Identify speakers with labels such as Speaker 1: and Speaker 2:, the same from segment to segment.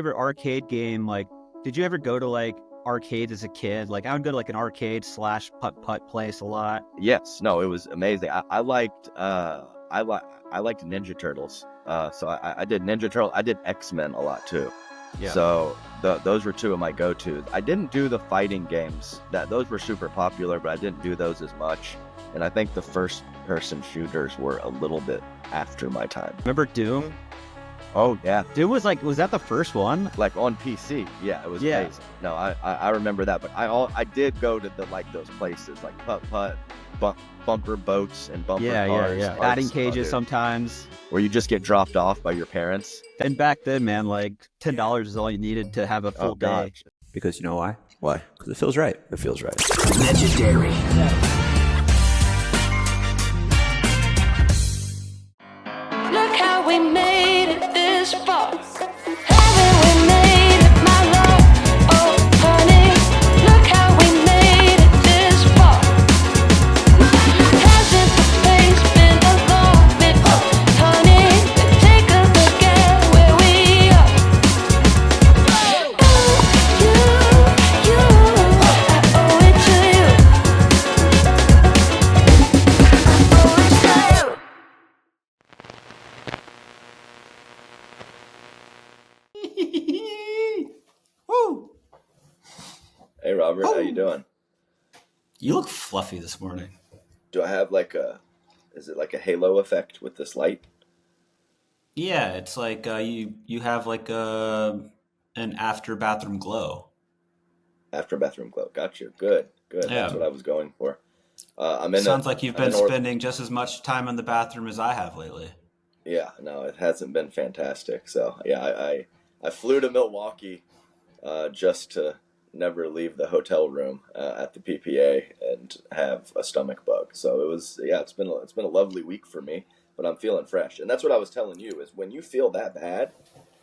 Speaker 1: favorite arcade game? Like, did you ever go to like arcades as a kid? Like, I would go to like an arcade / putt place a lot.
Speaker 2: Yes, no, it was amazing. I liked I liked Ninja Turtles. So I did Ninja Turtle. I did X-Men a lot too.
Speaker 1: Yeah.
Speaker 2: So those were two of my go-tos. I didn't do the fighting games. Those were super popular, but I didn't do those as much. And I think the first-person shooters were a little bit after my time.
Speaker 1: Remember Doom?
Speaker 2: Oh yeah,
Speaker 1: Doom was that the first one?
Speaker 2: like on PC. Yeah, it was amazing. No, I remember that. But I did go to those places like Putt, bumper boats and bumper cars.
Speaker 1: Yeah. Batting cages sometimes.
Speaker 2: Where you just get dropped off by your parents.
Speaker 1: And back then, man, like $10 is all you needed to have a full day.
Speaker 3: Because you know why?
Speaker 2: Why?
Speaker 3: Because it feels right. It feels right.
Speaker 4: Legendary.
Speaker 5: Look how we made it this far. Haven't we made it, my love? Oh, honey, look how we made it this far. Hasn't the pace been a long bit? Oh, honey, take a look at where we are. You, I owe it to you. I owe it to you.
Speaker 4: Woo!
Speaker 2: Hey Robert, how you doing?
Speaker 4: You look fluffy this morning.
Speaker 2: Do I have is it like a halo effect with this light?
Speaker 4: Yeah, it's like you have like an after bathroom glow.
Speaker 2: After bathroom glow. Gotcha. Good.
Speaker 4: Yeah.
Speaker 2: That's what I was going for.
Speaker 4: Sounds like you've been spending just as much time in the bathroom as I have lately.
Speaker 2: Yeah, no, it hasn't been fantastic. So yeah, I flew to Milwaukee just to never leave the hotel room at the PPA and have a stomach bug. So it's been a lovely week for me, but I'm feeling fresh. And that's what I was telling you is when you feel that bad,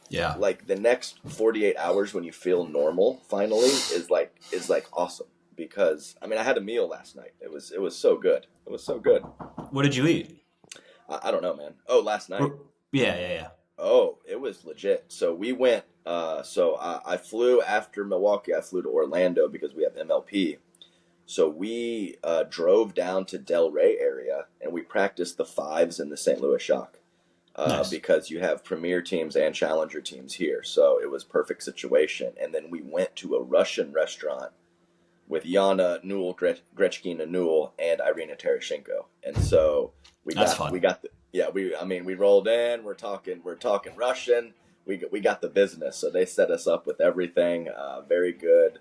Speaker 4: Yeah.
Speaker 2: like the next 48 hours when you feel normal finally is like awesome because I mean I had a meal last night. It was so good. It was so good.
Speaker 4: What did you eat?
Speaker 2: I don't know, man. Oh, last night.
Speaker 4: Yeah.
Speaker 2: Oh, it was legit. So we went. I flew after Milwaukee. I flew to Orlando because we have MLP. So we drove down to Delray area and we practiced the fives in the St. Louis Shock
Speaker 4: Nice.
Speaker 2: because you have premier teams and challenger teams here. So it was perfect situation. And then we went to a Russian restaurant with Yana Newell, Grechkina Newell, and Irina Tereshchenko. And so we rolled in. We're talking Russian. We got the business. So they set us up with everything. Very good.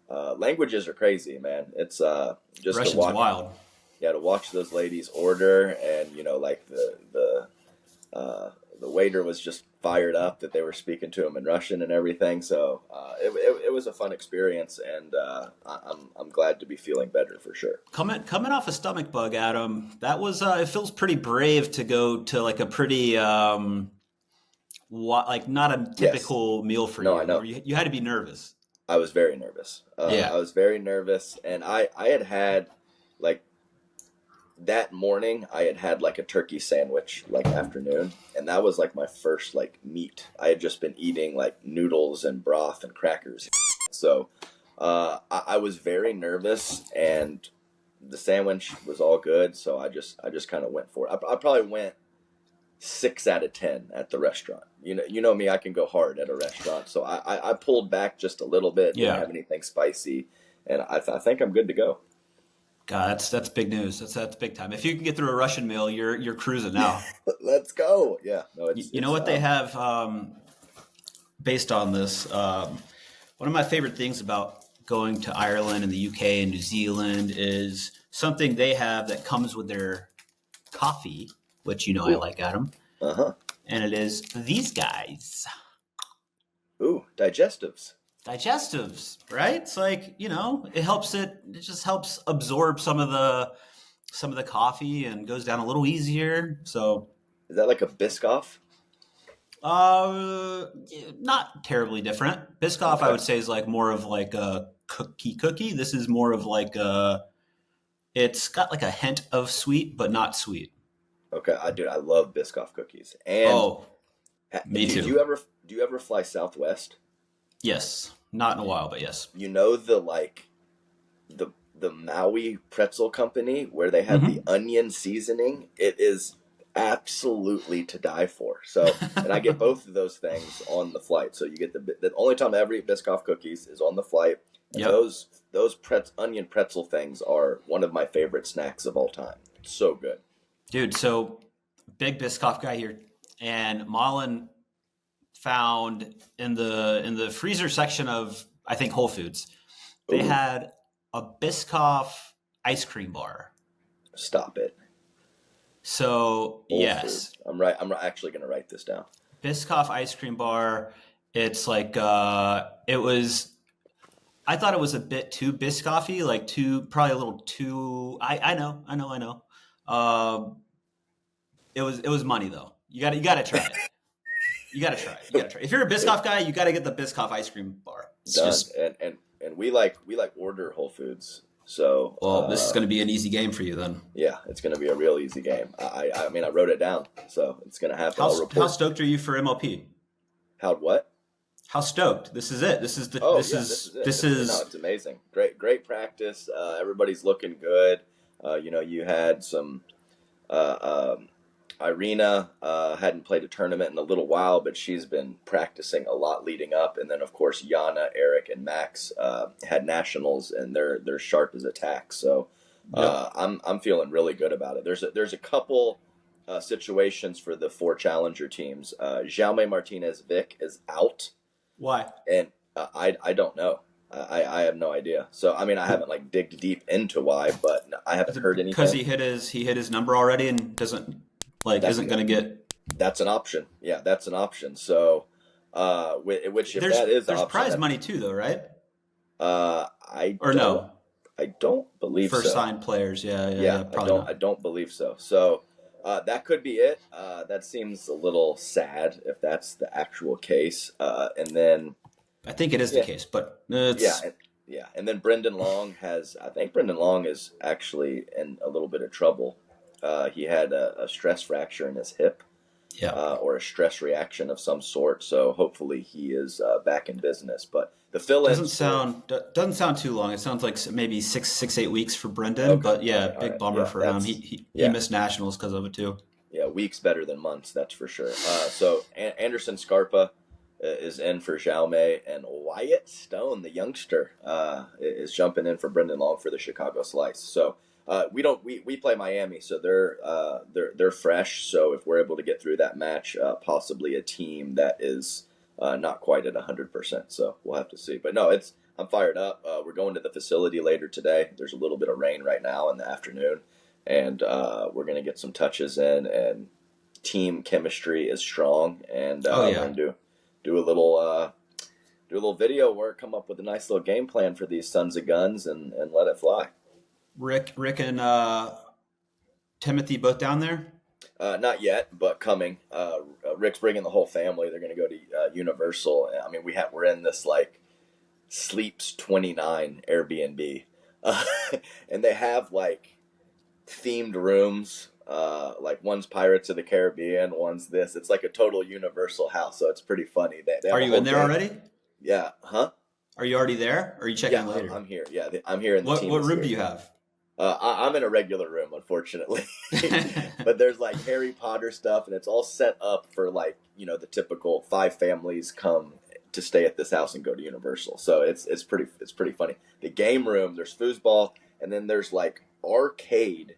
Speaker 2: Languages are crazy, man. It's just
Speaker 4: Russian's
Speaker 2: to watch,
Speaker 4: wild.
Speaker 2: Yeah, to watch those ladies order, and like the waiter was just fired up that they were speaking to him in Russian and everything. So it was a fun experience, and I'm glad to be feeling better for sure.
Speaker 4: Coming off a stomach bug, Adam, that was it feels pretty brave to go to like a pretty like not a typical meal for you.
Speaker 2: No, I know.
Speaker 4: You had to be nervous.
Speaker 2: I was very nervous.
Speaker 4: Yeah.
Speaker 2: I was very nervous, and I had like that morning I had like a turkey sandwich like afternoon, and that was like my first like meat. I had just been eating like noodles and broth and crackers, so I was very nervous, and the sandwich was all good, so I just kind of went for it. I probably went 6 out of 10 at the restaurant. You know me, I can go hard at a restaurant, so I pulled back just a little bit. Didn't have anything spicy, and I think I'm good to go.
Speaker 4: God, that's big news. That's big time. If you can get through a Russian meal, you're cruising now.
Speaker 2: Let's go. Yeah. No,
Speaker 4: You know what they have based on this? One of my favorite things about going to Ireland and the UK and New Zealand is something they have that comes with their coffee, which I like, Adam.
Speaker 2: Uh-huh.
Speaker 4: And it is these guys.
Speaker 2: Ooh, digestives.
Speaker 4: Digestives, right? It's like, it just helps absorb some of the coffee and goes down a little easier. So
Speaker 2: is that like a Bischoff?
Speaker 4: Not terribly different. Bischoff, okay. I would say, is like more of like a cookie. This is more of like it's got like a hint of sweet, but not sweet.
Speaker 2: Okay, I love Biscoff cookies. And
Speaker 4: me too.
Speaker 2: Do you ever fly Southwest?
Speaker 4: Yes, not in a while, but yes.
Speaker 2: You know the Maui Pretzel Company where they have the onion seasoning? It is absolutely to die for. So, and I get both of those things on the flight. So you get the only time I ever eat Biscoff cookies is on the flight. And
Speaker 4: Yep.
Speaker 2: those onion pretzel things are one of my favorite snacks of all time. It's so good.
Speaker 4: Dude, so big Biscoff guy here, and Malin found in the freezer section of, I think, Whole Foods, they
Speaker 2: Ooh.
Speaker 4: had a Biscoff ice cream bar.
Speaker 2: Stop it.
Speaker 4: So
Speaker 2: Whole
Speaker 4: yes,
Speaker 2: Foods. I'm actually going to write this down.
Speaker 4: Biscoff ice cream bar. It's like it was. I thought it was a bit too Biscoffy, like probably a little too. I know. It was money though. You got to try it. You got to try it. If you're a Biscoff guy, you got to get the Biscoff ice cream bar. It's
Speaker 2: Done.
Speaker 4: just.
Speaker 2: And we like order Whole Foods. So
Speaker 4: Well, this is going to be an easy game for you then.
Speaker 2: yeah, it's going to be a real easy game. I mean, I wrote it down, so it's going to happen. I'll
Speaker 4: How
Speaker 2: report.
Speaker 4: stoked are you for MLP?
Speaker 2: How what?
Speaker 4: How stoked? This is it. This is the.
Speaker 2: Oh,
Speaker 4: this
Speaker 2: yeah,
Speaker 4: is
Speaker 2: it.
Speaker 4: this
Speaker 2: No,
Speaker 4: is.
Speaker 2: it's amazing. Great practice. Everybody's looking good. You had some. Irina hadn't played a tournament in a little while, but she's been practicing a lot leading up. And then, of course, Yana, Eric, and Max had nationals, and they're sharp as a tack. So I'm feeling really good about it. There's a couple situations for the 4 challenger teams. Jaume Martinez Vic is out,
Speaker 4: Why?
Speaker 2: and I don't know. I have no idea. So I mean, I haven't like digged deep into why, but I haven't heard anything.
Speaker 4: Because he hit his number already and isn't going to get.
Speaker 2: That's an option. Yeah, that's an option. So, which if that is
Speaker 4: there's
Speaker 2: option,
Speaker 4: prize money too, though, right?
Speaker 2: I don't believe
Speaker 4: For
Speaker 2: so.
Speaker 4: signed players, yeah. Probably
Speaker 2: I don't believe so. So that could be it. That seems a little sad if that's the actual case. And then
Speaker 4: I think it is the case, but it's,
Speaker 2: And then Brendan Long I think Brendan Long is actually in a little bit of trouble. He had a stress fracture in his hip, or a stress reaction of some sort. So hopefully he is back in business. But the fill-in
Speaker 4: doesn't sound too long. It sounds like maybe 8 weeks for Brendan. Okay. But big bummer for him. He missed nationals because of it too.
Speaker 2: Yeah, weeks better than months, that's for sure. So Anderson Scarpa is in for Jaume, and Wyatt Stone, the youngster, is jumping in for Brendan Long for the Chicago Slice. So. We play Miami, so they're fresh. So if we're able to get through that match, possibly a team that is not quite at 100%. So we'll have to see. But no, I'm fired up. We're going to the facility later today. There's a little bit of rain right now in the afternoon, and we're gonna get some touches in. And team chemistry is strong, and we're gonna do a little video work, come up with a nice little game plan for these sons of guns, and let it fly.
Speaker 4: Rick and Timothy both down there?
Speaker 2: Not yet, but coming. Rick's bringing the whole family. They're going to go to Universal. I mean, we're in this like Sleeps 29 Airbnb, and they have like themed rooms. Like one's Pirates of the Caribbean, one's this. It's like a total Universal house, so it's pretty funny. They
Speaker 4: Are you in there already?
Speaker 2: Yeah. Huh?
Speaker 4: Are you already there? Or are you checking in later?
Speaker 2: I'm here. Yeah, I'm here. In the
Speaker 4: what room do you have?
Speaker 2: I'm in a regular room, unfortunately, but there's like Harry Potter stuff, and it's all set up for like, the typical 5 families come to stay at this house and go to Universal. So it's pretty funny. The game room, there's foosball, and then there's like arcade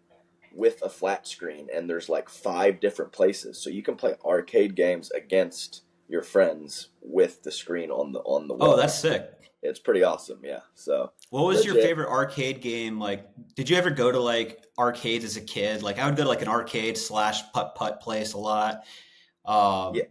Speaker 2: with a flat screen, and there's like 5 different places, so you can play arcade games against your friends with the screen on the wall.
Speaker 4: Oh, that's sick.
Speaker 2: It's pretty awesome, yeah. So,
Speaker 4: what was your favorite arcade game? Like, did you ever go to like arcades as a kid? Like, I would go to like an arcade / putt place a lot.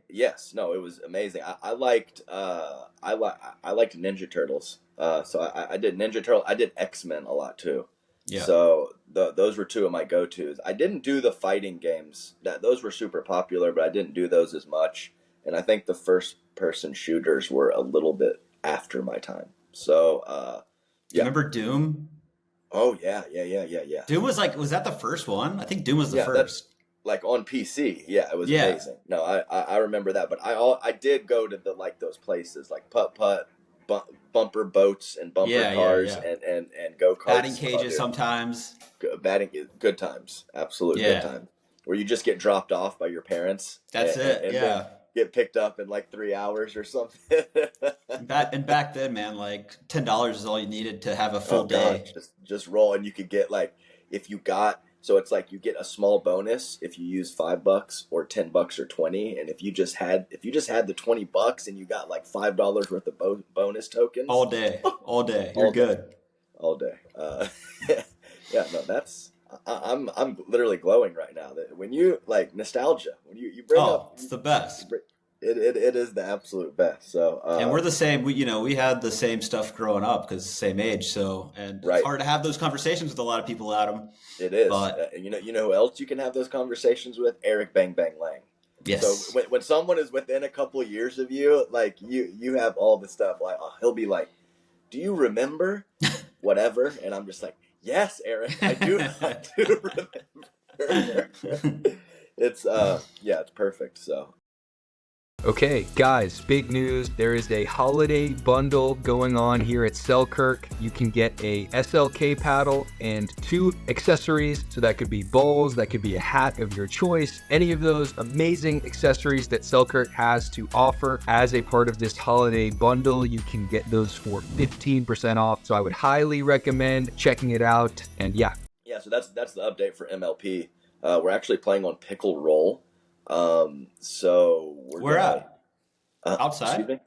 Speaker 2: Yes, no, it was amazing. I liked Ninja Turtles. So I did Ninja Turtle. I did X-Men a lot too. Yeah. So those were 2 of my go-tos. I didn't do the fighting games. Those were super popular, but I didn't do those as much. And I think the first-person shooters were a little bit after my time. So,
Speaker 4: Do you remember Doom?
Speaker 2: Oh, yeah.
Speaker 4: Doom was that the first one? I think Doom was the first.
Speaker 2: Like on PC. Yeah, it was amazing. No, I remember that. But I did go to those places like Putt Putt, bumper boats and bumper cars and go karts.
Speaker 4: Batting cages sometimes.
Speaker 2: Good times, absolute good times. Where you just get dropped off by your parents.
Speaker 4: That's it.
Speaker 2: And then get picked up in like 3 hours or something.
Speaker 4: Back then, man, like $10 is all you needed to have a full day.
Speaker 2: Just roll, and you could get like so it's like you get a small bonus if you use $5 or $10 or 20, and if you just had the $20 and you got like $5 worth of bonus tokens
Speaker 4: all day, you're good
Speaker 2: all day. Yeah, no, that's I'm literally glowing right now. That when you like nostalgia, when you bring up,
Speaker 4: it's the best.
Speaker 2: It is the absolute best. So
Speaker 4: and we're the same. We had the same stuff growing up because same age. So it's hard to have those conversations with a lot of people, Adam.
Speaker 2: It is.
Speaker 4: But
Speaker 2: you know who else you can have those conversations with? Eric Bang Bang Lang.
Speaker 4: Yes.
Speaker 2: So when someone is within a couple of years of you, like you have all the stuff. Like he'll be like, "Do you remember whatever?" And I'm just like, "Yes, Eric, I do. I do remember." It's it's perfect. So.
Speaker 6: Okay, guys, big news. There is a holiday bundle going on here at Selkirk. You can get a SLK paddle and 2 accessories. So that could be bowls, that could be a hat of your choice. Any of those amazing accessories that Selkirk has to offer as a part of this holiday bundle, you can get those for 15% off. So I would highly recommend checking it out. And yeah,
Speaker 2: so that's the update for MLP. We're actually playing on Pickle Roll. So
Speaker 4: we're at outside.
Speaker 2: Excuse me?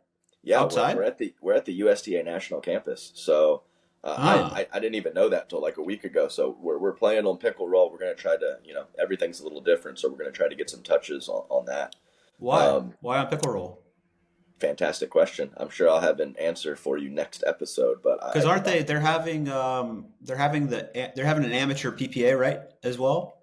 Speaker 2: Yeah,
Speaker 4: outside.
Speaker 2: We're at the USTA National Campus. So I didn't even know that till like a week ago. So we're playing on Pickle Roll. We're gonna try to everything's a little different. So we're gonna try to get some touches on that.
Speaker 4: Why? Why on Pickle Roll?
Speaker 2: Fantastic question. I'm sure I'll have an answer for you next episode. But
Speaker 4: because aren't they? They're having an amateur PPA, right? As well,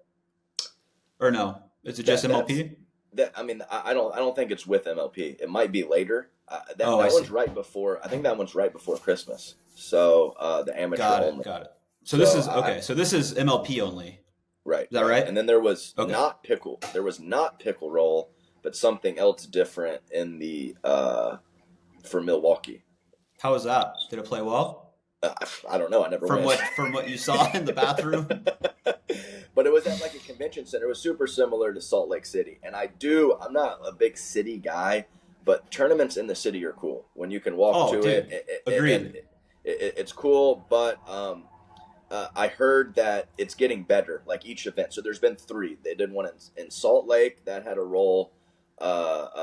Speaker 4: or no? Is it just MLP?
Speaker 2: I don't think it's with MLP. It might be later. That one's right before. I think that one's right before Christmas. So the amateur only.
Speaker 4: Got it. So this is okay. So this is MLP only.
Speaker 2: Right.
Speaker 4: Is that right?
Speaker 2: And then there was not Pickle. There was not Pickle Roll, but something else different in the for Milwaukee.
Speaker 4: How was that? Did it play well?
Speaker 2: I don't know. I never went.
Speaker 4: From what you saw in the bathroom.
Speaker 2: But it was at like a convention center. It was super similar to Salt Lake City. And I'm not a big city guy, but tournaments in the city are cool. When you can walk to it.
Speaker 4: Agreed.
Speaker 2: It's cool, but I heard that it's getting better, like each event. So there's been 3. They did one in Salt Lake that had a roll.
Speaker 4: A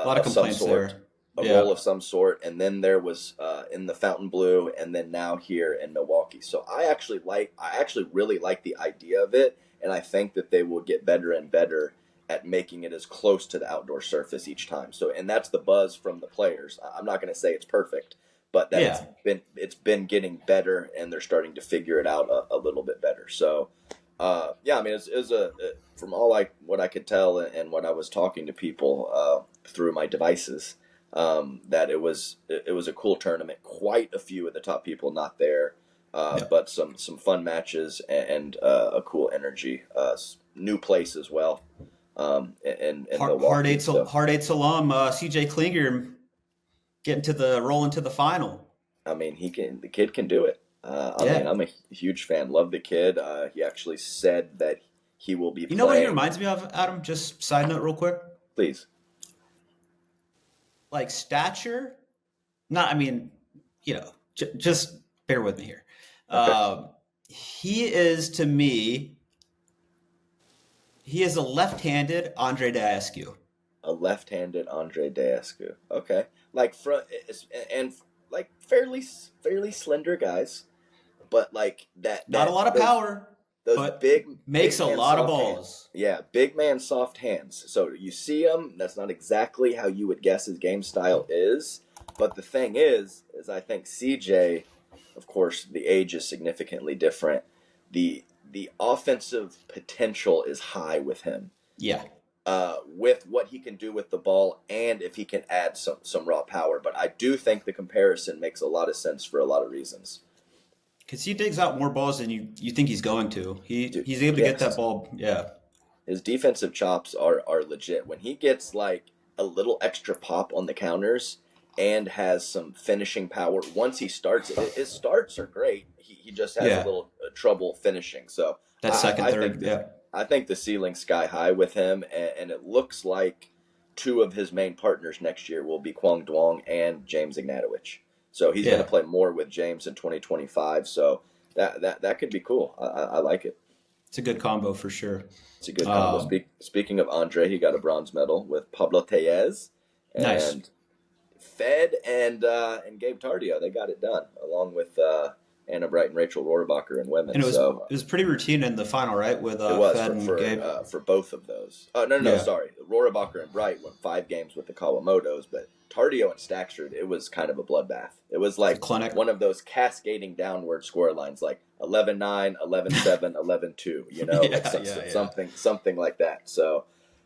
Speaker 4: lot of complaints there.
Speaker 2: Roll of some sort. And then there was in the Fountain Blue, and then now here in Milwaukee. So I actually really like the idea of it. And I think that they will get better and better at making it as close to the outdoor surface each time. So, and that's the buzz from the players. I'm not going to say it's perfect, but that it's been getting better, and they're starting to figure it out a little bit better. So, I mean, it was from what I could tell and what I was talking to people through my devices, that it was a cool tournament. Quite a few of the top people not there. But some fun matches and a cool energy, new place as well. And
Speaker 4: Hard Eights alum CJ Klinger rolling into the final.
Speaker 2: I mean, the kid can do it. mean, I'm a huge fan. Love the kid. He actually said that he will be.
Speaker 4: You know what he reminds me of, Adam? Just side note, real quick.
Speaker 2: Please.
Speaker 4: Like stature, just bear with me here. Okay. He is, to me, he is a left-handed Andre Daescu.
Speaker 2: A left-handed Andre Daescu. Okay. Fairly slender guys, but like that.
Speaker 4: Not a lot of power.
Speaker 2: Those
Speaker 4: makes a lot of balls.
Speaker 2: Hands. Yeah, big man, soft hands. So you see him. That's not exactly how you would guess his game style is. But the thing is I think CJ, of course, the age is significantly different. The offensive potential is high with him.
Speaker 4: Yeah.
Speaker 2: With what he can do with the ball, and if he can add some raw power. But I do think the comparison makes a lot of sense for a lot of reasons.
Speaker 4: Because he digs out more balls than you think he's going to. He's able to get that ball. Yeah.
Speaker 2: His defensive chops are legit. When he gets like a little extra pop on the counters, and has some finishing power. Once he starts it, his starts are great. He just has a little trouble finishing. So
Speaker 4: That second, third,
Speaker 2: I think the ceiling's sky high with him, and it looks like two of his main partners next year will be Kwang Duong and James Ignatowicz. So he's going to play more with James in 2025. So that could be cool. I like it.
Speaker 4: It's a good combo for sure.
Speaker 2: It's a good combo. Speaking of Andre, he got a bronze medal with Pablo Tellez. And
Speaker 4: Nice.
Speaker 2: Fed and Gabe Tardio, they got it done, along with Anna Bright and Rachel Rohrabacher in women.
Speaker 4: And it was pretty routine in the final, right? With
Speaker 2: it was
Speaker 4: Fed and Gabe.
Speaker 2: for both of those. Sorry. Rohrabacher and Bright went 5 games with the Kawamotos, but Tardio and Stackford, it was kind of a bloodbath. It was like one of those cascading downward score lines, like 11-9, 11-7, 11-2, something like that. So,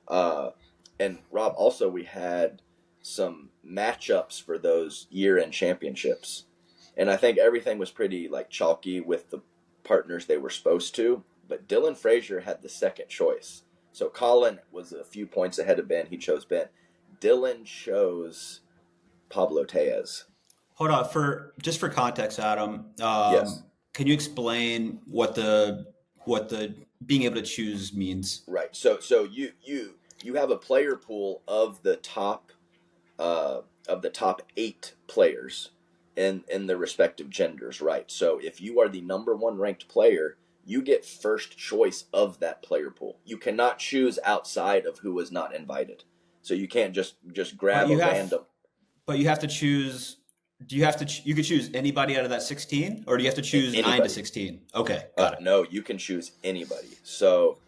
Speaker 2: and Rob, also we had some matchups for those year-end championships. And I think everything was pretty like chalky with the partners they were supposed to. But Dylan Frazier had the second choice. So Colin was a few points ahead of Ben. He chose Ben. Dylan chose Pablo Tellez.
Speaker 4: Hold on, for context, Adam.
Speaker 2: Yes.
Speaker 4: Can you explain what the being able to choose means?
Speaker 2: Right. So you have a player pool of the top 8 players in the respective genders, right? So if you are the number 1 ranked player, you get first choice of that player pool. You cannot choose outside of who was not invited. So you can't just grab random.
Speaker 4: But you have to choose. You could choose anybody out of that 16, or do you have to choose anybody. 9 to 16? Okay, got it.
Speaker 2: No, you can choose anybody. So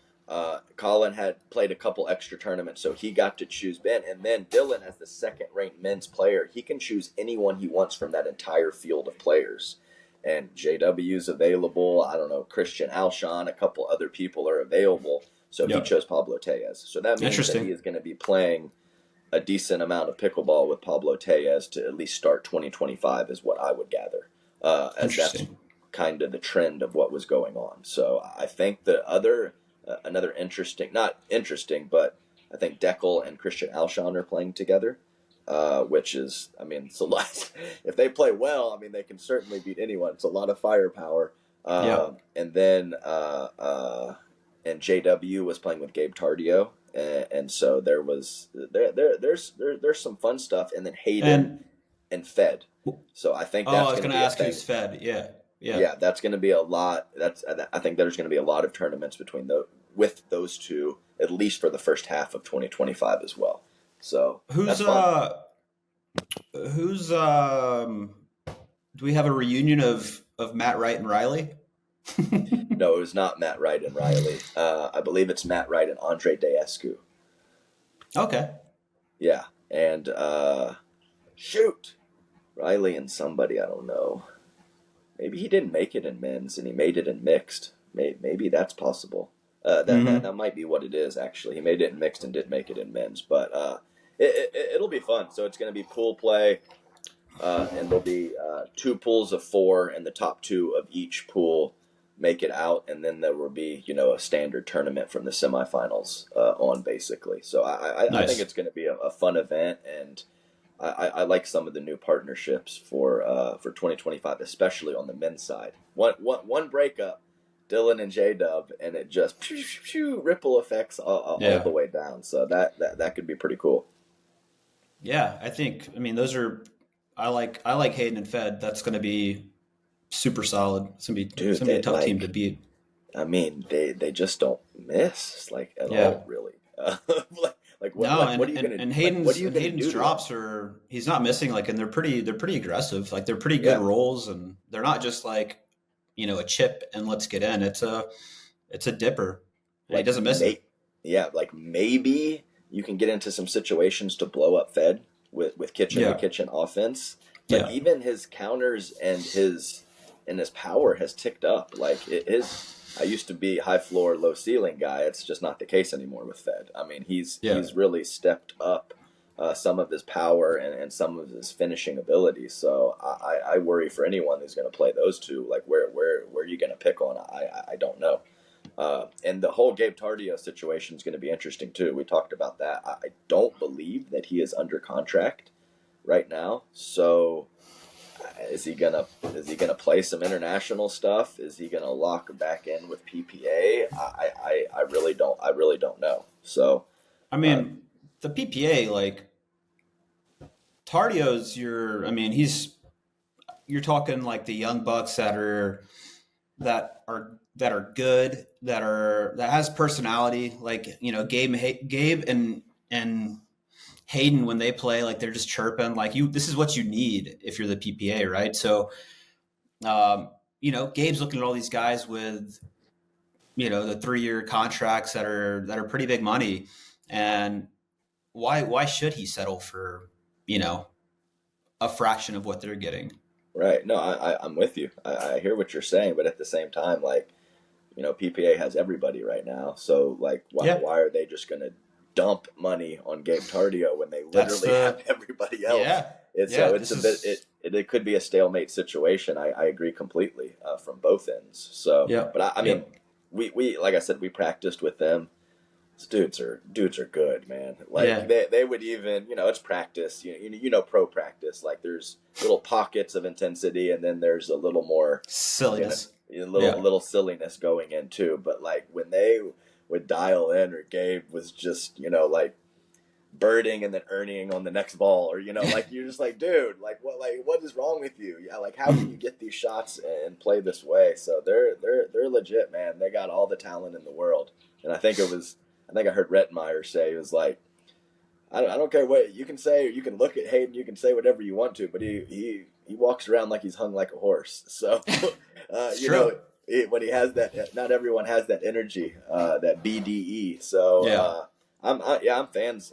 Speaker 2: Colin had played a couple extra tournaments, so he got to choose Ben. And then Dylan, as the second-ranked men's player, he can choose anyone he wants from that entire field of players. And JW's available. I don't know, Christian Alshon, a couple other people are available. So he chose Pablo Tellez. So that means that he is going to be playing a decent amount of pickleball with Pablo Tellez to at least start 2025 is what I would gather. As that's kind of the trend of what was going on. So I think the other... another interesting, not interesting, but I think Deckel and Christian Alshon are playing together, which is, I mean, it's a lot. If they play well, I mean, they can certainly beat anyone. It's a lot of firepower. And then, and JW was playing with Gabe Tardio. And so there's some fun stuff. And then Hayden and Fed. So I think that's
Speaker 4: I was going to ask who's Fed. Yeah,
Speaker 2: that's going to be a lot. I think there's going to be a lot of tournaments with those two, at least for the first half of 2025 as well. So do
Speaker 4: we have a reunion of Matt Wright and Riley?
Speaker 2: No, it was not Matt Wright and Riley. I believe it's Matt Wright and Andre Deescu.
Speaker 4: Okay.
Speaker 2: Yeah, and Riley and somebody, I don't know. Maybe he didn't make it in men's and he made it in mixed. Maybe that's possible. That might be what it is, actually. He made it in mixed and didn't make it in men's. But it'll be fun. So it's going to be pool play, and there'll be 2 pools of 4, and the top 2 of each pool make it out. And then there will be, a standard tournament from the semifinals on, basically. So I think it's going to be a fun event, and I like some of the new partnerships for 2025, especially on the men's side. One breakup, Dylan and J-Dub, and it just ripple effects all the way down. So that could be pretty cool.
Speaker 4: Yeah, I mean, those are, I like Hayden and Fed. That's going to be super solid. It's going to be a tough team to beat.
Speaker 2: I mean, they just don't miss at all, really. What are you going to do?
Speaker 4: And Hayden's drops are, he's not missing, and they're pretty aggressive. They're pretty good rolls, and they're not just a chip and let's get in. It's a dipper. He doesn't miss it.
Speaker 2: Yeah, maybe you can get into some situations to blow up Fed with kitchen offense. But even his counters and his power has ticked up. I used to be high floor, low ceiling guy. It's just not the case anymore with Fed. I mean, he's really stepped up some of his power and some of his finishing abilities. So I worry for anyone who's going to play those two. Where are you going to pick on? I don't know. And the whole Gabe Tardio situation is going to be interesting too. We talked about that. I don't believe that he is under contract right now. So is he gonna play some international stuff? Is he gonna lock back in with PPA? I really don't know. So
Speaker 4: I mean, the PPA, like Tardio's you're talking like the young bucks that are good, that has personality, like, Gabe and Hayden, when they play, like they're just chirping, like this is what you need if you're the PPA, right? So Gabe's looking at all these guys with the 3-year contracts that are pretty big money, and why should he settle for a fraction of what they're getting?
Speaker 2: right, no, I'm with you. I hear what you're saying, but at the same time, like, PPA has everybody right now. So like, why are they just gonna dump money on Gabe Tardio when they literally have everybody else? It could be a stalemate situation. I agree completely from both ends. So, but I mean, we like I said, we practiced with them. These dudes are good, man. Like they would even, it's practice. Pro practice. Like there's little pockets of intensity, and then there's a little more
Speaker 4: silliness.
Speaker 2: Little silliness going in too. But like when they would dial in, or Gabe was just like birding and then earning on the next ball, or like you're just like, dude, like what is wrong with you? Yeah, like how can you get these shots and play this way? So they're legit, man. They got all the talent in the world, and I think I heard Rettenmeyer say, it was like, I don't care what you can say, or you can look at Hayden, you can say whatever you want to, but he walks around like he's hung like a horse. So, when he has that, not everyone has that energy, that BDE. So, I'm fans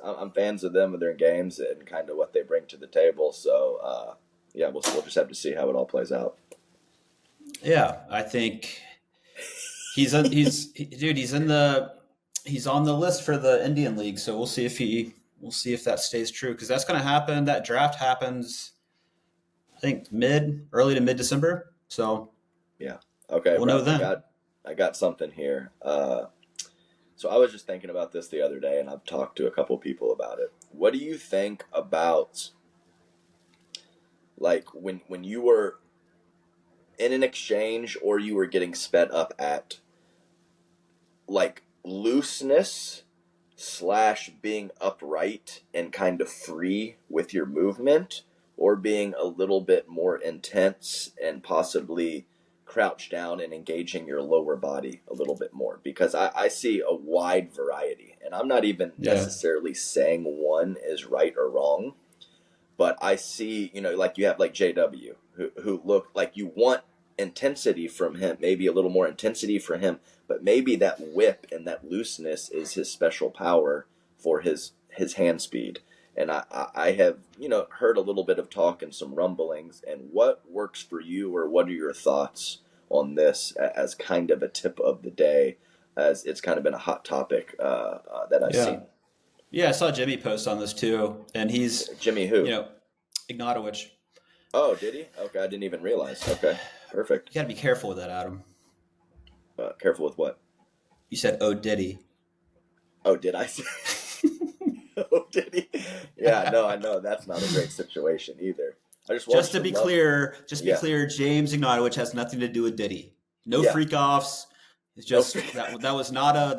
Speaker 2: of them and their games and kind of what they bring to the table. So, we'll just have to see how it all plays out.
Speaker 4: Yeah, I think he's on the list for the Indian League, so we'll see if that stays true, because that's going to happen. That draft happens, I think, early to mid December. So
Speaker 2: yeah, okay,
Speaker 4: we'll know then.
Speaker 2: I got something here. So I was just thinking about this the other day, and I've talked to a couple people about it. What do you think about, like, when you were in an exchange or you were getting sped up at, like, looseness / being upright and kind of free with your movement, or being a little bit more intense and possibly crouch down and engaging your lower body a little bit more? Because I see a wide variety, and I'm not even necessarily saying one is right or wrong, but I see, like you have like JW who look like you want intensity from him, maybe a little more intensity for him, but maybe that whip and that looseness is his special power for his hand speed. And I have, heard a little bit of talk and some rumblings. And what works for you, or what are your thoughts on this as kind of a tip of the day, as it's kind of been a hot topic that I've seen?
Speaker 4: Yeah, I saw Jimmy post on this too, and he's
Speaker 2: Jimmy who?
Speaker 4: Ignatowicz.
Speaker 2: Oh, did he? Okay, I didn't even realize. Okay, perfect.
Speaker 4: You got to be careful with that, Adam.
Speaker 2: Careful with what?
Speaker 4: You said, "Oh, did he?"
Speaker 2: Oh, did I? Oh, did he? Yeah, no, I know that's not a great situation either. Just to be clear,
Speaker 4: James Ignatowicz has nothing to do with Diddy. No freak offs. It's just that was not a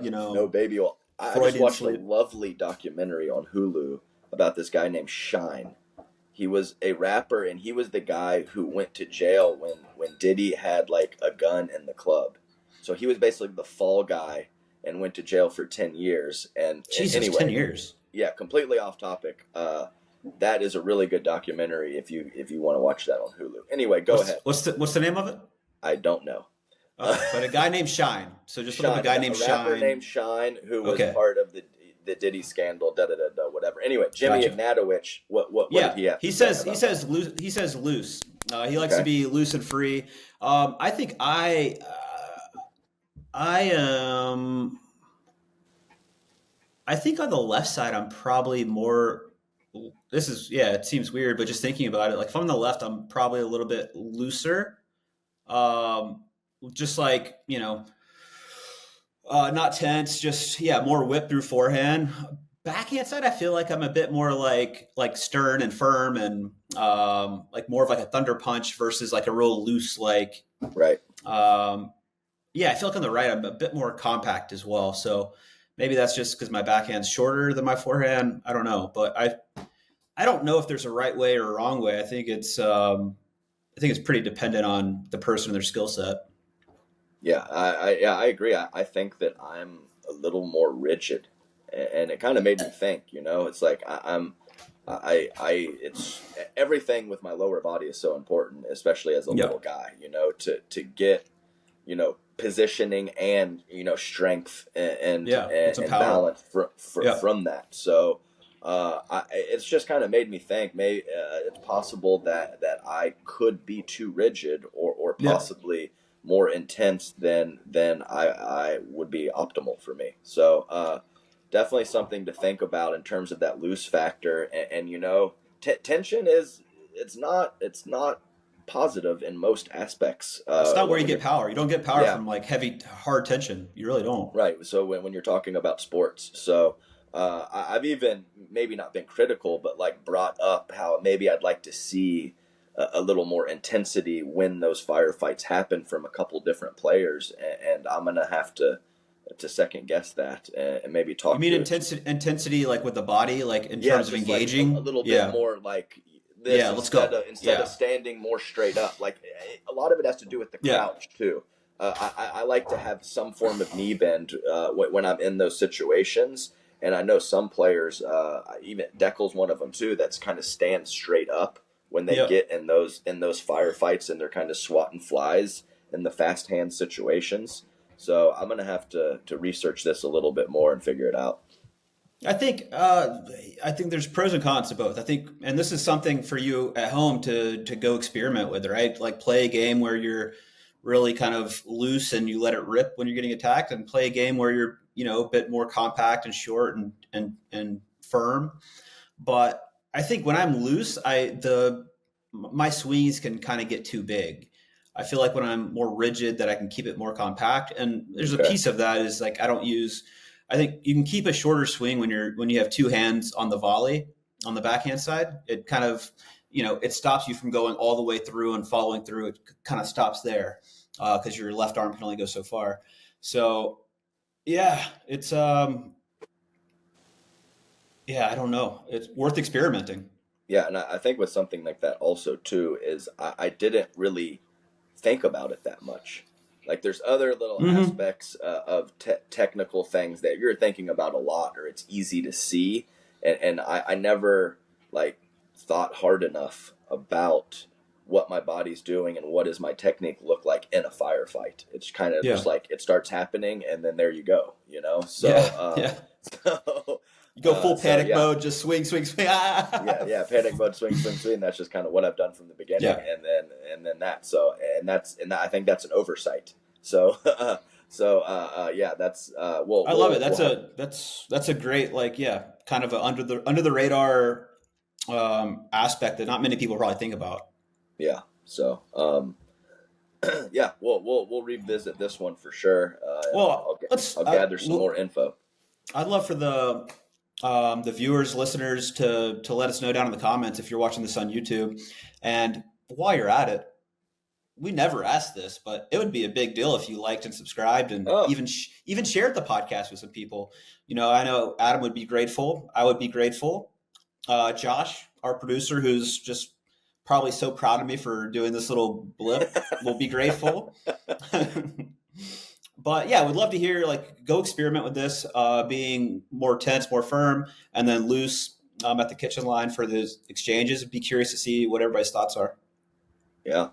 Speaker 2: no baby. Well, I just watched a lovely documentary on Hulu about this guy named Shine. He was a rapper, and he was the guy who went to jail when Diddy had like a gun in the club. So he was basically the fall guy and went to jail for 10 years. And anyway,
Speaker 4: 10 years.
Speaker 2: Yeah, completely off topic. That is a really good documentary if you want to watch that on Hulu. Anyway, go ahead.
Speaker 4: What's the name of it?
Speaker 2: I don't know.
Speaker 4: But a guy named Shine. So just look up a guy named Shine.
Speaker 2: A rapper named Shine who was part of the Diddy scandal, whatever. Anyway, Jimmy Ignatowicz, what did he have?
Speaker 4: He says loose. He likes to be loose and free. I think I am. I think on the left side, I'm probably more. It seems weird, but just thinking about it, like if I'm on the left, I'm probably a little bit looser. Just like, not tense, just, more whip through forehand. backhand side, I feel like I'm a bit more like stern and firm, and like more of like a thunder punch versus like a real loose like.
Speaker 2: Right.
Speaker 4: Yeah, I feel like on the right I'm a bit more compact as well. So maybe that's just because my backhand's shorter than my forehand. I don't know, but I don't know if there's a right way or a wrong way. I think it's pretty dependent on the person and their skill set.
Speaker 2: Yeah, I agree. I think that I'm a little more rigid, and it kind of made me think. It's like it's everything with my lower body is so important, especially as a
Speaker 4: Yeah.
Speaker 2: little guy. To get positioning and strength and
Speaker 4: Yeah,
Speaker 2: and,
Speaker 4: some
Speaker 2: and
Speaker 4: power.
Speaker 2: balance
Speaker 4: Yeah.
Speaker 2: from that. So it's just kind of made me think. Maybe it's possible that I could be too rigid, or
Speaker 4: Yeah.
Speaker 2: possibly more intense than I would be optimal for me. So definitely something to think about in terms of that loose factor. And tension it's not positive in most aspects.
Speaker 4: It's not where you
Speaker 2: when
Speaker 4: get
Speaker 2: you're
Speaker 4: power. You don't get power
Speaker 2: Yeah,
Speaker 4: from like heavy, hard tension. You really don't.
Speaker 2: right. So when you're talking about sports, so I've even maybe not been critical, but like brought up how maybe I'd like to see a little more intensity when those firefights happen from a couple different players, and I'm gonna have to second guess that, and maybe
Speaker 4: You
Speaker 2: talk
Speaker 4: mean
Speaker 2: to
Speaker 4: intensity like with the body, like in
Speaker 2: yeah,
Speaker 4: terms of
Speaker 2: just like a
Speaker 4: engaging?
Speaker 2: little bit
Speaker 4: Yeah.
Speaker 2: more like this
Speaker 4: Yeah. Let's go.
Speaker 2: instead of
Speaker 4: Yeah.
Speaker 2: standing more straight up. Like a lot of it has to do with the
Speaker 4: Yeah.
Speaker 2: crouch too. I like to have some form of knee bend when I'm in those situations, and I know some players, even Deckel's one of them too, that's kind of stand straight up when they
Speaker 4: Yeah.
Speaker 2: get in those firefights and they're kind of swatting flies in the fast hand situations. So I'm gonna have to research this a little bit more and figure it out.
Speaker 4: I think there's pros and cons to both. I think, and this is something for you at home to go experiment with, right? Like play a game where you're really kind of loose and you let it rip when you're getting attacked, and play a game where you're a bit more compact and short and firm. But I think when I'm loose, my swings can kind of get too big. I feel like when I'm more rigid, that I can keep it more compact. And there's a
Speaker 2: Okay.
Speaker 4: piece of that is like I don't use. I think you can keep a shorter swing when you have two hands on the volley on the backhand side. It kind of it stops you from going all the way through and following through. It kind of stops there because your left arm can only go so far. So yeah, it's yeah, I don't know. It's worth experimenting.
Speaker 2: Yeah, and I think with something like that also too is I didn't really think about it that much. Like there's other little
Speaker 4: Mm-hmm.
Speaker 2: aspects of technical things that you're thinking about a lot, or it's easy to see, and I never like thought hard enough about what my body's doing and what does my technique look like in a firefight. It's kind of
Speaker 4: Yeah.
Speaker 2: just like it starts happening and then there you go. So
Speaker 4: Yeah. Yeah.
Speaker 2: so
Speaker 4: You go full
Speaker 2: so
Speaker 4: panic
Speaker 2: yeah.
Speaker 4: mode, just swing, swing, swing.
Speaker 2: Yeah, panic mode, swing, swing, swing. That's just kind of what I've done from the beginning,
Speaker 4: Yeah.
Speaker 2: and then that. So I think that's an oversight. So yeah, that's
Speaker 4: I love it. That's a great kind of a under the radar aspect that not many people probably think about.
Speaker 2: yeah. So yeah, we'll revisit this one for sure.
Speaker 4: Well,
Speaker 2: I'll gather some more info.
Speaker 4: I'd love for the viewers, listeners to let us know down in the comments if you're watching this on YouTube. And while you're at it, we never asked this, but it would be a big deal if you liked and subscribed and
Speaker 2: Oh.
Speaker 4: even shared the podcast with some people. I know Adam would be grateful. I would be grateful. Josh, our producer, who's just probably so proud of me for doing this little blip, will be grateful. But yeah, we'd love to hear go experiment with this, being more tense, more firm, and then loose at the kitchen line for those exchanges. Be curious to see what everybody's thoughts are.
Speaker 2: Yeah.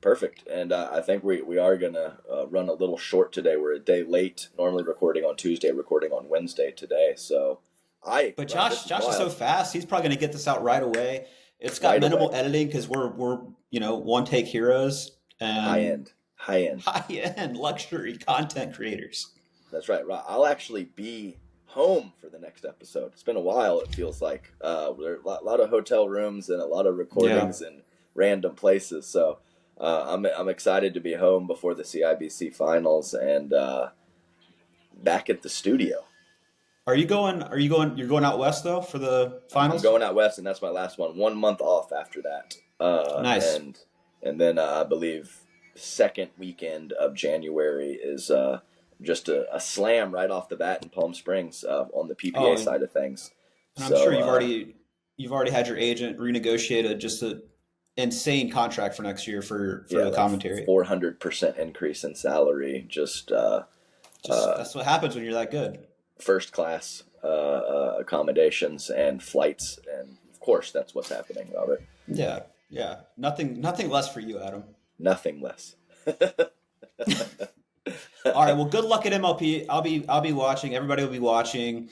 Speaker 2: Perfect. And I think we are going to run a little short today. We're a day late, normally recording on Tuesday, recording on Wednesday today. So
Speaker 4: But Josh is so fast. He's probably going to get this out right away. It's got
Speaker 2: Right
Speaker 4: minimal
Speaker 2: away.
Speaker 4: editing because we're one take heroes and
Speaker 2: high end.
Speaker 4: high end luxury content creators.
Speaker 2: That's right. I'll actually be home for the next episode. It's been a while. It feels like there are a lot of hotel rooms and a lot of recordings in random places. So I'm excited to be home before the CIBC finals and back at the studio.
Speaker 4: Are you going? You're going out west though for the
Speaker 2: I'm
Speaker 4: finals?
Speaker 2: going out west, and that's my last one. 1 month off after that.
Speaker 4: Nice.
Speaker 2: And then I believe second weekend of January is just a slam right off the bat in Palm Springs on the PPA
Speaker 4: Oh,
Speaker 2: side of things.
Speaker 4: and I'm
Speaker 2: So
Speaker 4: sure you've already had your agent renegotiate just a insane contract for next year for
Speaker 2: yeah,
Speaker 4: the commentary.
Speaker 2: 400% increase in salary. Just
Speaker 4: That's what happens when you're that good.
Speaker 2: first class accommodations and flights, and of course that's what's happening, Robert.
Speaker 4: Yeah, yeah. Nothing less for you, Adam.
Speaker 2: Nothing less.
Speaker 4: All right. Well, good luck at MLP. I'll be watching. Everybody will be watching.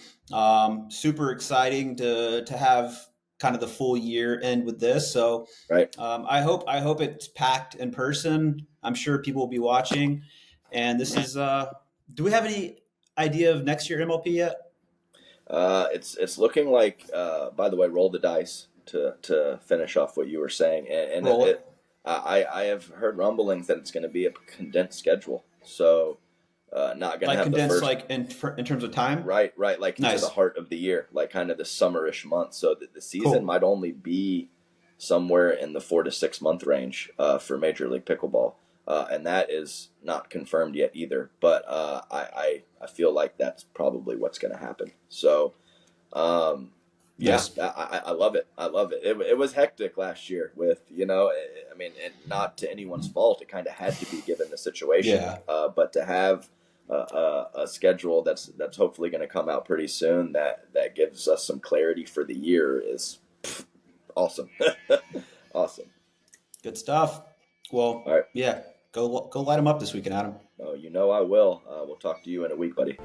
Speaker 4: Super exciting to have kind of the full year end with this. So
Speaker 2: Right.
Speaker 4: I hope it's packed in person. I'm sure people will be watching. And this is. Do we have any idea of next year MLP yet?
Speaker 2: It's looking like. By the way, roll the dice to finish off what you were saying, and
Speaker 4: Roll it.
Speaker 2: I have heard rumblings that it's going to be a condensed schedule. So not going to
Speaker 4: Like
Speaker 2: have
Speaker 4: condensed,
Speaker 2: the first.
Speaker 4: like in terms of time.
Speaker 2: Right, like into
Speaker 4: Nice.
Speaker 2: the heart of the year, like kind of the summerish month. So the season
Speaker 4: Cool.
Speaker 2: might only be somewhere in the 4 to 6 month range for Major League Pickleball, and that is not confirmed yet either. But I feel like that's probably what's going to happen. So yes, I love it. I love it. It was hectic last year with I mean, and not to anyone's fault. It kind of had to be given the situation.
Speaker 4: Yeah.
Speaker 2: But to have a schedule that's hopefully going to come out pretty soon that gives us some clarity for the year is awesome. Awesome.
Speaker 4: Good stuff. Well,
Speaker 2: All right.
Speaker 4: yeah. Go light them up this weekend, Adam.
Speaker 2: Oh, I will. We'll talk to you in a week, buddy.